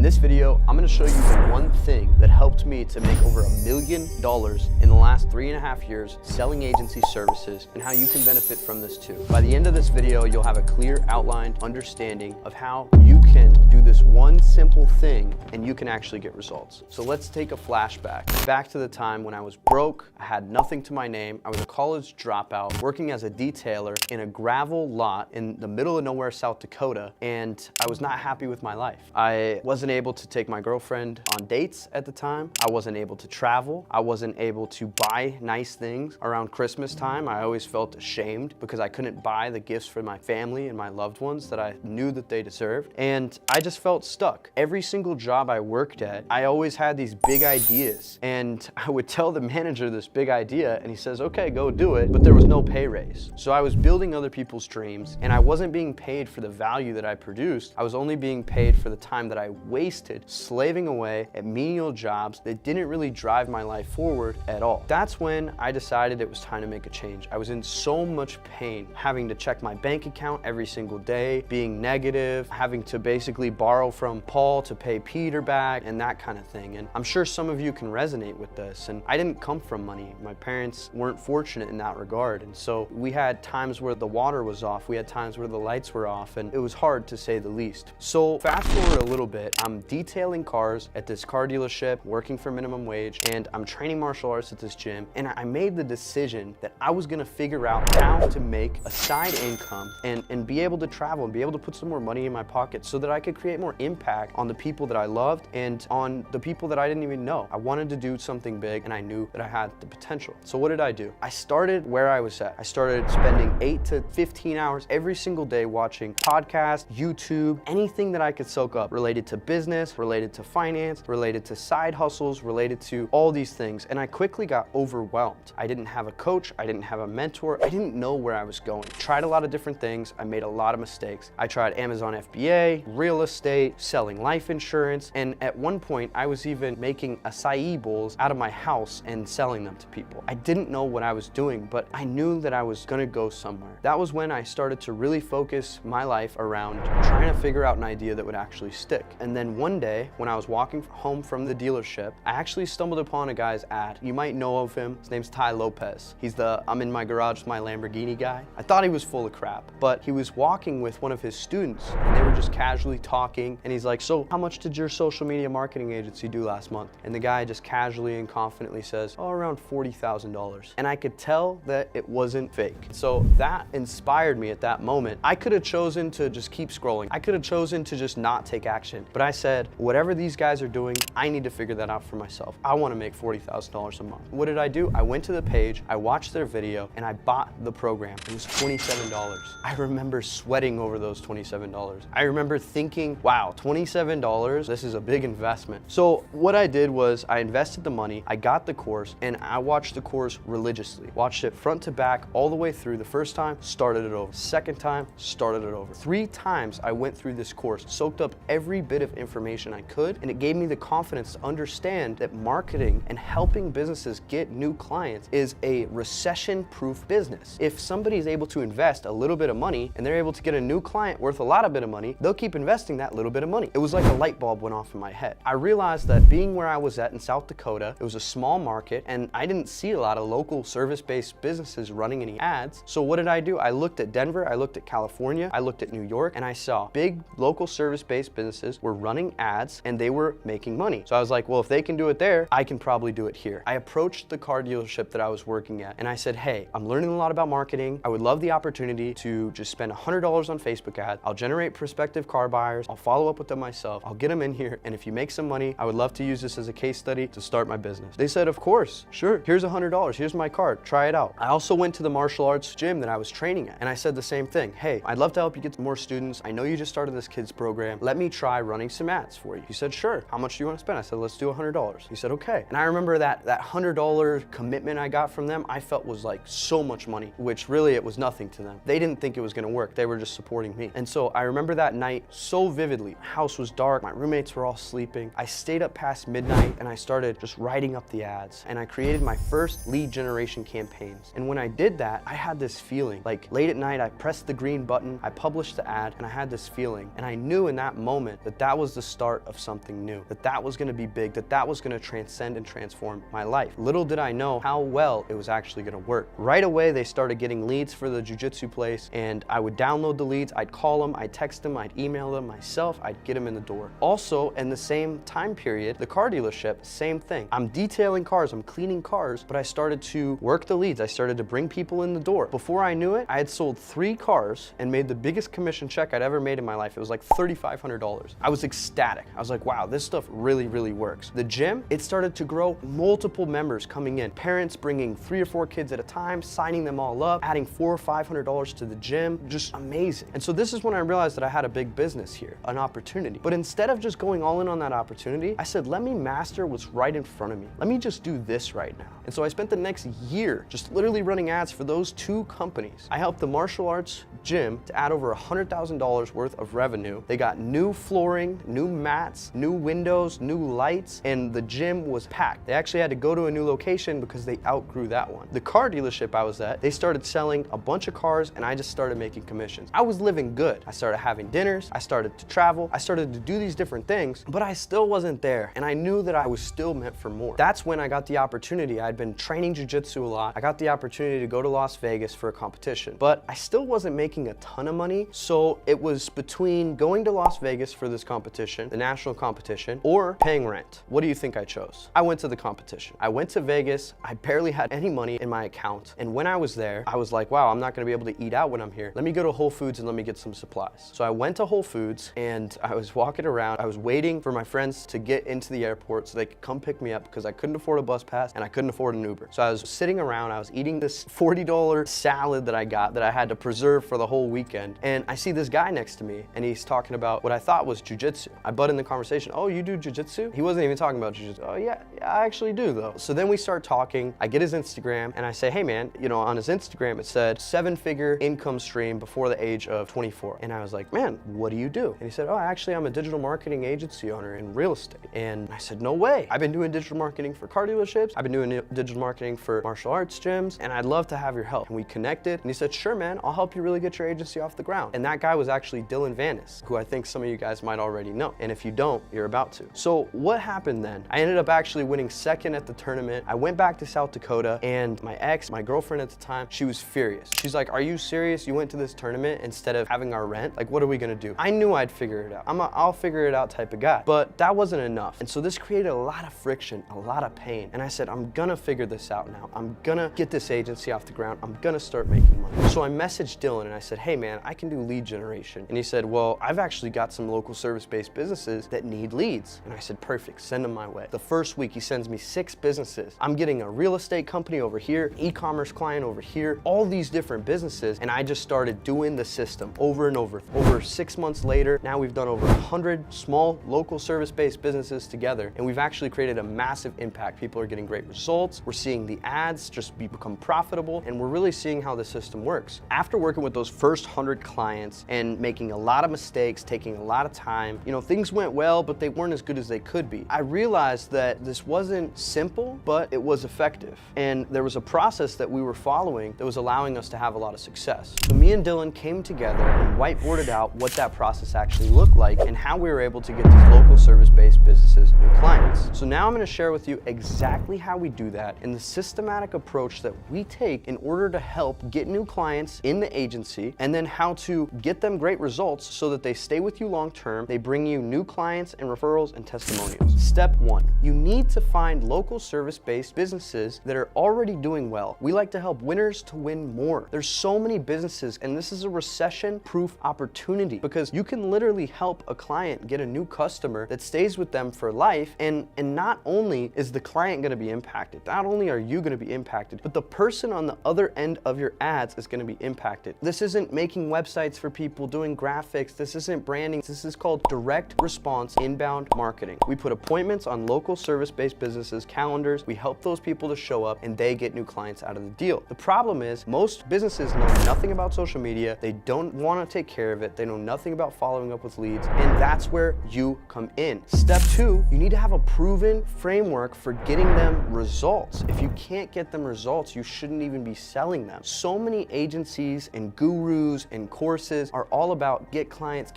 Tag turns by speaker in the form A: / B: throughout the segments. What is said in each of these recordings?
A: this video, I'm gonna show you the one thing that helped me to make over $1 million in the last 3.5 years selling agency services and how you can benefit from this too. By the end of this video, you'll have a clear outlined understanding of how you can do this one simple thing and you can actually get results. So let's take a flashback back to the time when I was broke, I had nothing to my name, I was a college dropout working as a detailer in a gravel lot in the middle of nowhere, South Dakota, and I was not happy with my life. I wasn't able to take my girlfriend on dates at the time. I wasn't able to travel. I wasn't able to buy nice things around Christmas time. I always felt ashamed because I couldn't buy the gifts for my family and my loved ones that I knew that they deserved. And I just felt stuck. Every single job I worked at, I always had these big ideas. And I would tell the manager this big idea and he says, okay, go do it. But there was no pay raise. So I was building other people's dreams and I wasn't being paid for the value that I produced. I was only being paid for the time that I wasted slaving away at menial jobs that didn't really drive my life forward at all. That's when I decided it was time to make a change. I was in so much pain, having to check my bank account every single day, being negative, having to basically borrow from Paul to pay Peter back and that kind of thing. And I'm sure some of you can resonate with this. And I didn't come from money. My parents weren't fortunate in that regard. And so we had times where the water was off. We had times where the lights were off and it was hard to say the least. So fast forward a little bit, I'm detailing cars at this car dealership, working for minimum wage, and I'm training martial arts at this gym. And I made the decision that I was gonna figure out how to make a side income and be able to travel and be able to put some more money in my pocket so that I could create more impact on the people that I loved and on the people that I didn't even know. I wanted to do something big and I knew that I had the potential. So what did I do? I started where I was at. I started spending 8 to 15 hours every single day watching podcasts, YouTube, anything that I could soak up related to business, related to finance, related to side hustles, related to all these things. And I quickly got overwhelmed. I didn't have a coach. I didn't have a mentor. I didn't know where I was going. Tried a lot of different things. I made a lot of mistakes. I tried Amazon FBA, real estate, selling life insurance. And at one point I was even making acai bowls out of my house and selling them to people. I didn't know what I was doing, but I knew that I was gonna go somewhere. That was when I started to really focus my life around trying to figure out an idea that would actually stick. And then one day when I was walking home from the dealership, I actually stumbled upon a guy's ad. You might know of him. His name's Ty Lopez. He's the I'm in my garage with my Lamborghini guy. I thought he was full of crap, but he was walking with one of his students and they were just casually talking. And he's like, so how much did your social media marketing agency do last month? And the guy just casually and confidently says, oh, around $40,000. And I could tell that it wasn't fake. So that inspired me at that moment. I could have chosen to just keep scrolling. I could have chosen to just not take action. But I said, whatever these guys are doing, I need to figure that out for myself. I want to make $40,000 a month. What did I do? I went to the page, I watched their video, and I bought the program. It was $27. I remember sweating over those $27. I remember thinking, wow, $27, this is a big investment. So what I did was I invested the money, I got the course, and I watched the course religiously. Watched it front to back, all the way through. The first time, started it over. Second time, started it over. 3 times I went through this course, soaked up every bit of information I could, and it gave me the confidence to understand that marketing and helping businesses get new clients is a recession-proof business. If somebody is able to invest a little bit of money and they're able to get a new client worth a lot of bit of money, they'll keep investing that little bit of money. It was like a light bulb went off in my head. I realized that being where I was at in South Dakota, it was a small market and I didn't see a lot of local service-based businesses running any ads. So what did I do? I looked at Denver, I looked at California, I looked at New York, and I saw big local service-based businesses were running ads and they were making money. So I was like, well, if they can do it there, I can probably do it here. I approached the car dealership that I was working at and I said, hey, I'm learning a lot about marketing. I would love the opportunity to just spend $100 on Facebook ads. I'll generate prospective car buyers. I'll follow up with them myself. I'll get them in here. And if you make some money, I would love to use this as a case study to start my business. They said, of course, sure. Here's $100. Here's my card. Try it out. I also went to the martial arts gym that I was training at and I said the same thing. Hey, I'd love to help you get more students. I know you just started this kids program. Let me try running some ads for you. He said, sure. How much do you want to spend? I said, let's do $100. He said, okay. And I remember that $100 commitment I got from them, I felt was like so much money, which really it was nothing to them. They didn't think it was going to work. They were just supporting me. And so I remember that night so vividly. The house was dark. My roommates were all sleeping. I stayed up past midnight and I started just writing up the ads. And I created my first lead generation campaigns. And when I did that, I had this feeling like late at night, I pressed the green button, I published the ad, and I had this feeling. And I knew in that moment that that was the start of something new, that was gonna be big, that was gonna transcend and transform my life. Little did I know how well it was actually gonna work. Right away, they started getting leads for the jiu-jitsu place, and I would download the leads, I'd call them, I'd text them, I'd email them myself, I'd get them in the door. Also, in the same time period, the car dealership, same thing. I'm detailing cars, I'm cleaning cars, but I started to work the leads. I started to bring people in the door. Before I knew it, I had sold 3 cars and made the biggest commission check I'd ever made in my life. It was like $3,500. I was ecstatic. I was like, wow, this stuff really, really works. The gym, it started to grow, multiple members coming in, parents bringing 3 or 4 kids at a time, signing them all up, adding $400 or $500 to the gym, just amazing. And so this is when I realized that I had a big business here, an opportunity. But instead of just going all in on that opportunity, I said, let me master what's right in front of me. Let me just do this right now. And so I spent the next year just literally running ads for those 2 companies. I helped the martial arts gym to add over $100,000 worth of revenue. They got new flooring, new mats, new windows, new lights, and the gym was packed. They actually had to go to a new location because they outgrew that one. The car dealership I was at, they started selling a bunch of cars, and I just started making commissions. I was living good. I started having dinners, I started to travel, I started to do these different things, but I still wasn't there, and I knew that I was still meant for more. That's when I got the opportunity. I'd been training jiu-jitsu a lot. I got the opportunity to go to Las Vegas for a competition, but I still wasn't making a ton of money, so it was between going to Las Vegas for this competition, the national competition, or paying rent. What do you think I chose? I went to the competition. I went to Vegas. I barely had any money in my account, and when I was there, I was like, wow, I'm not gonna be able to eat out when I'm here. Let me go to Whole Foods and let me get some supplies. So I went to Whole Foods, and I was walking around. I was waiting for my friends to get into the airport so they could come pick me up because I couldn't afford a bus pass and I couldn't afford an Uber. So I was sitting around, I was eating this $40 salad that I got that I had to preserve for the whole weekend, and I see this guy next to me, and he's talking about what I thought was jiu-jitsu. I butt in the conversation, oh, you do jiu-jitsu? He wasn't even talking about jiu-jitsu. Oh yeah, I actually do though. So then we start talking, I get his Instagram, and I say, hey man, you know, on his Instagram it said 7-figure income stream before the age of 24. And I was like, man, what do you do? And he said, oh, actually I'm a digital marketing agency owner in real estate. And I said, no way. I've been doing digital marketing for car dealerships. I've been doing digital marketing for martial arts gyms, and I'd love to have your help. And we connected, and he said, sure man, I'll help you really get your agency off the ground. And that guy was actually Dylan Vanis, who I think some of you guys might already know. And if you don't, you're about to. So what happened then? I ended up actually winning second at the tournament. I went back to South Dakota, and my ex, my girlfriend at the time, she was furious. She's like, are you serious? You went to this tournament instead of having our rent? Like, what are we gonna do? I knew I'd figure it out. I'm a I'll figure it out type of guy. But that wasn't enough. And so this created a lot of friction, a lot of pain. And I said, I'm gonna figure this out now. I'm gonna get this agency off the ground. I'm gonna start making money. So I messaged Dylan and I said, hey man, I can do lead generation. And he said, well, I've actually got some local service-based businesses that need leads. And I said, perfect, send them my way. The first week he sends me 6 businesses. I'm getting a real estate company over here, e-commerce client over here, all these different businesses. And I just started doing the system over and over. Over 6 months later, now we've done over 100 small local service-based businesses together. And we've actually created a massive impact. People are getting great results. We're seeing the ads just become profitable. And we're really seeing how the system works. After working with those first 100 clients and making a lot of mistakes, taking a lot of time, you know, things went well, but they weren't as good as they could be. I realized that this wasn't simple, but it was effective. And there was a process that we were following that was allowing us to have a lot of success. So me and Dylan came together and whiteboarded out what that process actually looked like and how we were able to get these local service-based businesses new clients. So now I'm going to share with you exactly how we do that and the systematic approach that we take in order to help get new clients in the agency, and then how to get them great results so that they stay with you long term, they bring you new clients and referrals and testimonials. Step 1, you need to find local service-based businesses that are already doing well. We like to help winners to win more. There's so many businesses, and this is a recession-proof opportunity because you can literally help a client get a new customer that stays with them for life, and not only is the client going to be impacted, not only are you going to be impacted, but the person on the other end of your ads is going to be impacted. This isn't making websites for people, doing graphics, this isn't branding, this is called direct response inbound marketing. We put appointments on local service-based businesses' calendars, we help those people to show up, and they get new clients out of the deal. The problem is most businesses know nothing about social media, they don't want to take care of it, they know nothing about following up with leads, and that's where you come in. Step 2, you need to have a proven proven framework for getting them results. If you can't get them results, you shouldn't even be selling them. So many agencies and gurus and courses are all about get clients,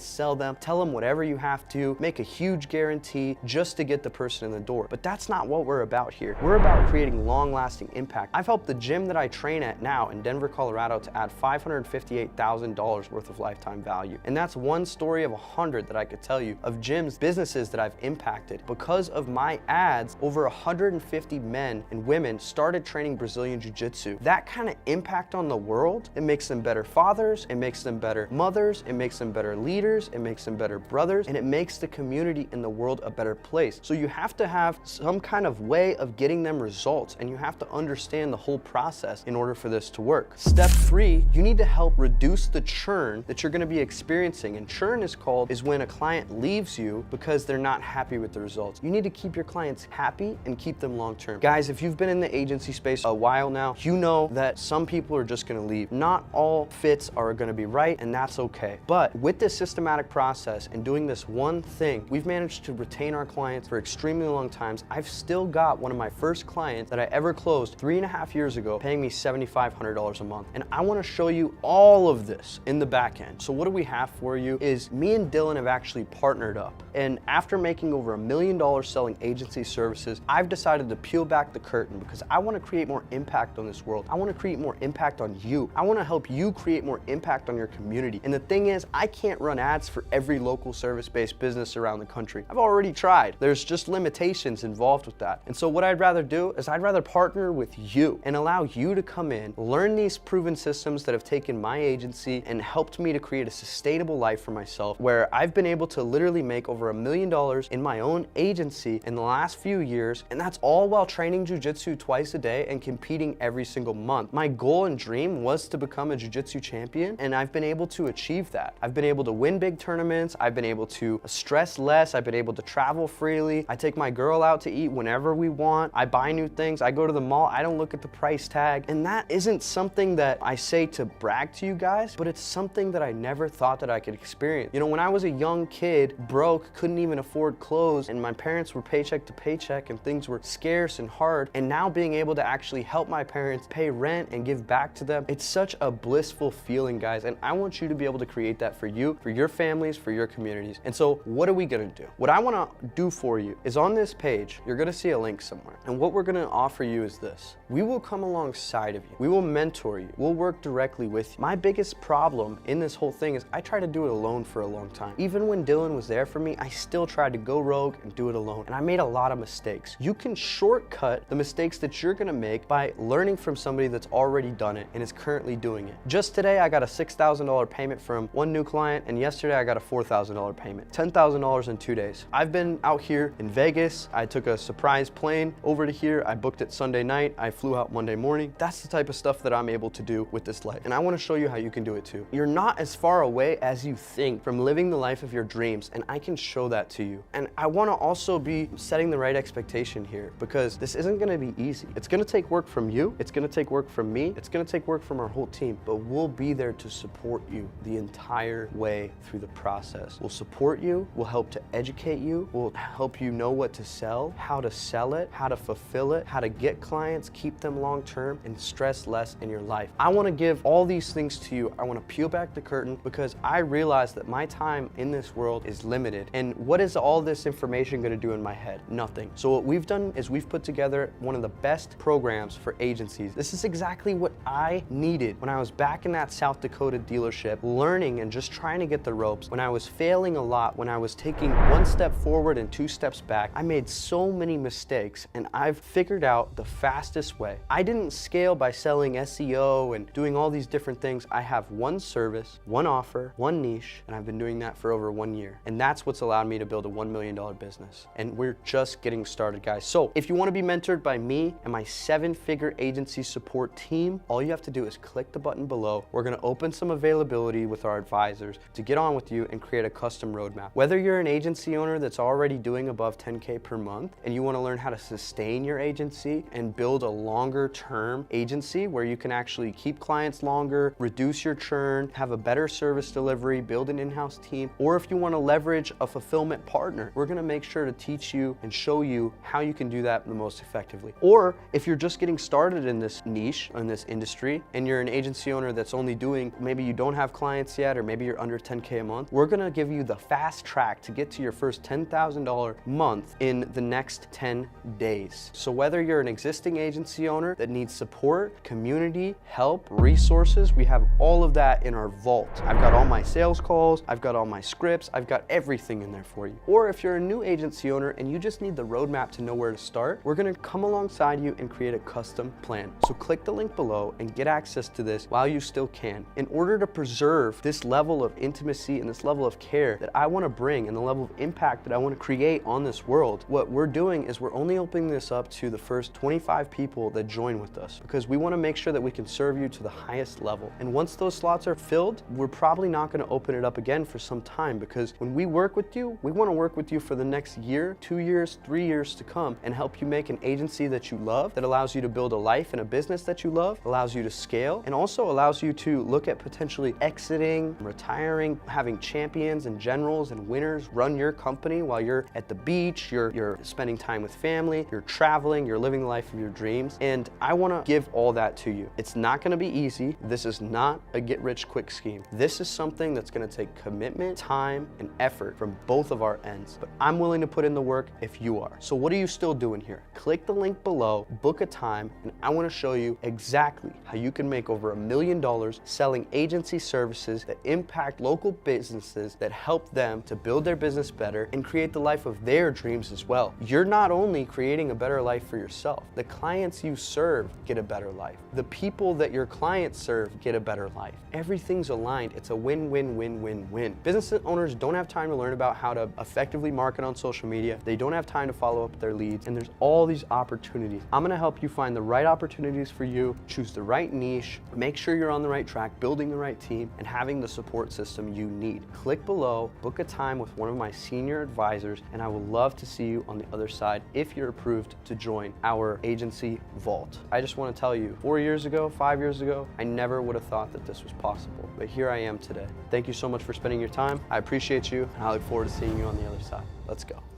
A: sell them, tell them whatever you have to, make a huge guarantee just to get the person in the door. But that's not what we're about here. We're about creating long-lasting impact. I've helped the gym that I train at now in Denver, Colorado to add $558,000 worth of lifetime value. And that's one story of 100 that I could tell you of gyms, businesses that I've impacted. Because of my ads, over 150 men and women started training Brazilian Jiu-Jitsu. That kind of impact on the world, it makes them better fathers, it makes them better mothers, it makes them better leaders, it makes them better brothers, and it makes the community in the world a better place. So you have to have some kind of way of getting them results, and you have to understand the whole process in order for this to work. Step 3, you need to help reduce the churn that you're going to be experiencing. And churn is when a client leaves you because they're not happy with the results. You need to keep your clients happy and keep them long term. Guys, if you've been in the agency space a while now, you know that some people are just going to leave. Not all fits are going to be right, and that's okay. But with this systematic process and doing this one thing, we've managed to retain our clients for extremely long times. I've still got one of my first clients that I ever closed 3.5 years ago paying me $7,500 a month. And I want to show you all of this in the back end. So what do we have for you is me and Dylan have actually partnered up. And after making over $1 million selling agency services, I've decided to peel back the curtain because I want to create more impact on this world. I want to create more impact on you. I want to help you create more impact on your community. And the thing is, I can't run ads for every local service-based business around the country. I've already tried. There's just limitations involved with that. And so what I'd rather do is I'd rather partner with you and allow you to come in, learn these proven systems that have taken my agency and helped me to create a sustainable life for myself, where I've been able to literally make over $1 million in my own agency in the last few years. And that's all while training jiu-jitsu twice a day and competing every single month. My goal and dream was to become a jiu-jitsu champion, and I've been able to achieve that. I've been able to win big tournaments. I've been able to stress less. I've been able to travel freely. I take my girl out to eat whenever we want. I buy new things. I go to the mall. I don't look at the price tag. And that isn't something that I say to brag to you guys, but it's something that I never thought that I could experience. You know, when I was a young kid, broke, couldn't even afford clothes, and my parents were paycheck to paycheck and things were scarce and hard, and now being able to actually help my parents pay rent and give back to them, it's such a blissful feeling, guys. And I want you to be able to create that for you, for your families, for your communities. And so what are we gonna do? What I wanna do for you is on this page, you're gonna see a link somewhere. And what we're gonna offer you is this. We will come alongside of you. We will mentor you. We'll work directly with you. My biggest problem in this whole thing is I tried to do it alone for a long time. Even when Dylan was there for me, I still tried to go rogue and do it alone. And I made a lot of mistakes. You can shortcut the mistakes that you're gonna make by learning from somebody that's already done it and is currently doing it. Just today, I got a $6,000 payment from one new client, and yesterday I got a $4,000 payment. $10,000 in 2 days. I've been out here in Vegas. I took a surprise plane over to here. I booked it Sunday night. I flew out Monday morning. That's the type of stuff that I'm able to do with this life. And I wanna show you how you can do it too. You're not as far away as you think from living the life of your dreams, and I can show that to you. And I wanna also be setting the right expectation here, because this isn't gonna be easy. It's gonna take work from you. It's gonna take work from me. It's gonna take work from our whole team, but we'll be there to support you the entire way through the process. We'll support you. We'll help to educate you. We'll help you know what to sell, how to sell it, how to fulfill it, how to get clients, keep them long-term, and stress less in your life. I wanna give all these things to you. I wanna peel back the curtain because I realize that my time in this world is limited. And what is all this information gonna do in my head? Nothing. So what we've done is we've put together one of the best programs for agencies. This is exactly what I needed when I was back in that South Dakota dealership, learning and just trying to get the ropes. When I was failing a lot, when I was taking one step forward and 2 steps back, I made so many mistakes, and I've figured out the fastest way. I didn't scale by selling SEO and doing all these different things. I have one service, one offer, one niche, and I've been doing that for over 1 year. And that's what's allowed me to build a $1 million business. And we're just getting started, guys. So if you want to be mentored by me and my 7-figure agency support team, all you have to do is click the button below. We're going to open some availability with our advisors to get on with you and create a custom roadmap. Whether you're an agency owner that's already doing above 10K per month and you want to learn how to sustain your agency and build a longer term agency where you can actually keep clients longer, reduce your churn, have a better service delivery, build an in-house team, or if you want to leverage a fulfillment partner, we're going to make sure to teach teach you and show you how you can do that the most effectively. Or if you're just getting started in this niche, in this industry, and you're an agency owner that's only doing, maybe you don't have clients yet, or maybe you're under 10K a month, we're gonna give you the fast track to get to your first $10,000 month in the next 10 days. So whether you're an existing agency owner that needs support, community, help, resources, we have all of that in our vault. I've got all my sales calls, I've got all my scripts, I've got everything in there for you. Or if you're a new agency owner and you just need the roadmap to know where to start, we're gonna come alongside you and create a custom plan. So click the link below and get access to this while you still can. In order to preserve this level of intimacy and this level of care that I wanna bring and the level of impact that I wanna create on this world, what we're doing is we're only opening this up to the first 25 people that join with us, because we wanna make sure that we can serve you to the highest level. And once those slots are filled, we're probably not gonna open it up again for some time, because when we work with you, we wanna work with you for the next year, 2 years, 3 years to come, and help you make an agency that you love, that allows you to build a life and a business that you love, allows you to scale, and also allows you to look at potentially exiting, retiring, having champions and generals and winners run your company while you're at the beach, you're spending time with family, you're traveling, you're living the life of your dreams. And I wanna give all that to you. It's not gonna be easy. This is not a get-rich-quick scheme. This is something that's gonna take commitment, time, and effort from both of our ends. But I'm willing to put in the work if you are. So what are you still doing here? Click the link below, book a time, and I wanna show you exactly how you can make over $1 million selling agency services that impact local businesses, that help them to build their business better and create the life of their dreams as well. You're not only creating a better life for yourself, the clients you serve get a better life. The people that your clients serve get a better life. Everything's aligned. It's a win-win-win-win-win. Business owners don't have time to learn about how to effectively market on social media. They don't have time to follow up their leads, and there's all these opportunities. I'm gonna help you find the right opportunities for you, choose the right niche, make sure you're on the right track, building the right team, and having the support system you need. Click below, book a time with one of my senior advisors, and I would love to see you on the other side if you're approved to join our agency vault. I just want to tell you, 4 years ago, 5 years ago, I never would have thought that this was possible, but here I am today. Thank you so much for spending your time. I appreciate you, and I look forward to seeing you on the other side. Let's go.